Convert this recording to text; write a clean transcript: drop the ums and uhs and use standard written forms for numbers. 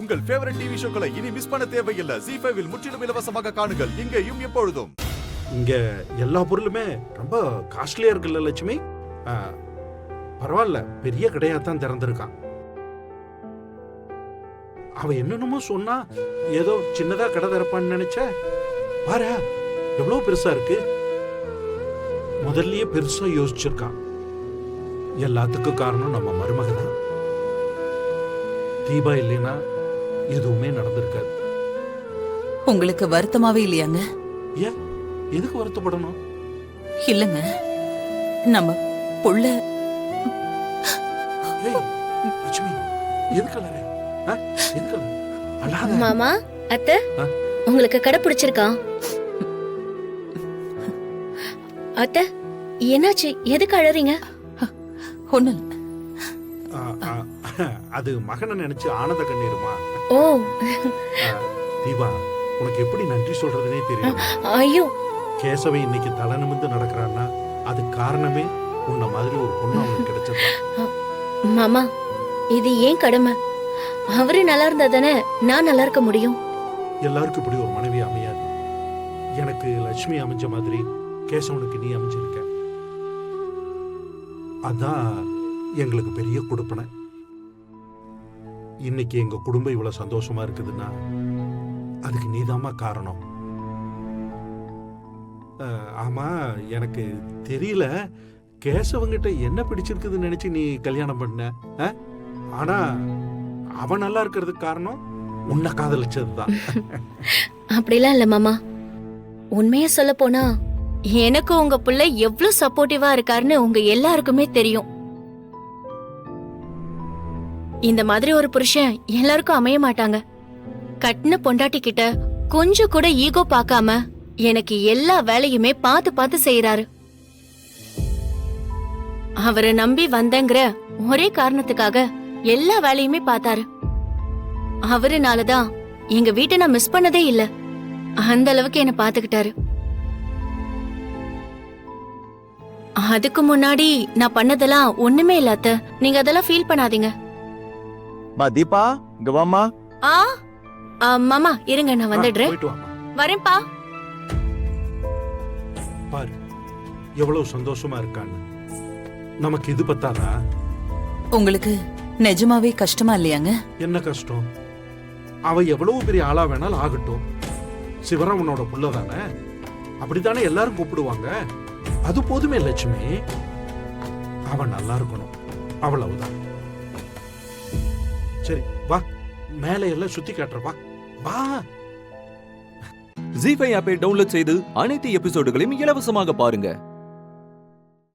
உங்கள் favourite TV ஷோக்களை இனி miss பண்ண தேவையில்லை. ZEE5 இல் முற்றிலும் இலவசமாக காணுங்கள். இங்கேயும் எப்பொழுதும். இங்க எல்லா பொருளுமே ரொம்ப காஸ்ட்லியா இருக்குல்ல லட்சுமி? பரவாயில்ல, பெரிய கடையா தான் திறந்திருக்கான். அவ என்னென்னமோ சொன்னா, ஏதோ சின்னதா கடை திறப்பான்னு நினைச்ச. பாரு எவ்வளவு பெருசா இருக்கு. முதல்லயே பெருசா யோசிச்சிருக்கான். எல்லாத்துக்கும் காரணம் நம்ம மருமக தான். தீபா இல்லைன்னா எதுவுமே நடந்திருக்காது. உங்களுக்கு வருத்தமாவே இல்லையாங்க? ஏன், எதுக்கு வருத்தப்படணும்? இல்லங்க, நம்ம புள்ள. லட்சுமி, எதுக்கு அழற? எதுக்கு அழாத? மாமா, அத்தை, உங்களுக்கு கடை பிடிச்சிருக்கா? அத்தை, என்னாச்சு? எதுக்கு அழறீங்க? ஒண்ணு அது மகனை நினைச்சு ஆனந்த கண்ணீருமா. ஓ, தீபா, உனக்கு எப்படி நன்றி சொல்றதுனே தெரியும். ஐயோ, கேசவை இன்னைக்கு தலை நிமிர்ந்து நடக்கிறான்னா அது காரணமே உன்ன மாதிரி ஒரு பொண்ணு அவனுக்கு கிடைச்சது. மாமா, இது ஏன் கடமை. அவரு நல்லா இருந்தா தானே நான் நல்லா இருக்க முடியும். எல்லாருக்கும் இப்படி ஒரு மனைவி அமையாது. எனக்கு லட்சுமி அமைஞ்ச மாதிரி கேசவனுக்கு நீ அமைஞ்சிருக்க. அதான் எங்களுக்கு பெரிய கொடுப்பனை. இன்னைக்கு எங்க குடும்பம் இவ்வளவு சந்தோஷமா இருக்குதுன்னா அதுக்கு நீதாம்மா காரணம். ஆமா, எனக்கு தெரியல கேசவங்கிட்ட என்ன பிடிச்சிருக்குதுன்னு நினைச்சு நீ கல்யாணம் பண்ண. ஆனா அவன் நல்லா இருக்கிறதுக்கு காரணம் உன்னை காதலிச்சதுதான். அப்படிலாம் இல்ல மாமா. உண்மையா சொல்ல போனா எனக்கு உங்க புள்ள எவ்வளவு சப்போர்ட்டிவா இருக்காருன்னு உங்க எல்லாருக்குமே தெரியும். இந்த மாதிரி ஒரு புருஷன் எல்லாருக்கும் அமைய மாட்டாங்க. கட்டின பொண்டாட்டி கிட்ட கொஞ்சம் கூட ஈகோ பார்க்காம எனக்கு எல்லா வேலையுமே பார்த்து பார்த்து செய்யறாரு. அவரை நம்பி வந்தங்கிற ஒரே காரணத்துக்காக எல்லா வேலையுமே பார்த்தாரு. அவருனாலதான் எங்க வீட்டை நான் மிஸ் பண்ணதே இல்ல. அந்த அளவுக்கு என்ன பாத்துக்கிட்டாரு. அதுக்கு முன்னாடி நான் பண்ணதெல்லாம் ஒண்ணுமே இல்ல அத்தை. நீங்க அதெல்லாம் ஃபீல் பண்ணாதீங்க. தீபா, இங்க வாமா. மாமா இருங்க, நான் வந்துடுறேன். வரேன்பா. பாரு எவ்வளவு சந்தோஷமா இருக்கான்னு. நமக்கு இது பத்தாதா? உங்களுக்கு நிஜமாவே கஷ்டமா இல்லையாங்க? என்ன கஷ்டம்? அவ எவ்வளவு பெரிய ஆளா வேணாலும் ஆகட்டும், சிவராமனோட புள்ளதானே. அப்படித்தானே எல்லாரும் கூப்பிடுவாங்க. அது போதுமே லட்சுமி. அவன் நல்லா இருக்கணும், அவ்வளவுதான். சரி வா, மேலே எல்லாம் சுத்தி காட்டுற. வா வா. ZEE5 ஆப்பை டவுன்லோட் செய்து அனைத்து எபிசோடுகளையும் இலவசமாக பாருங்க.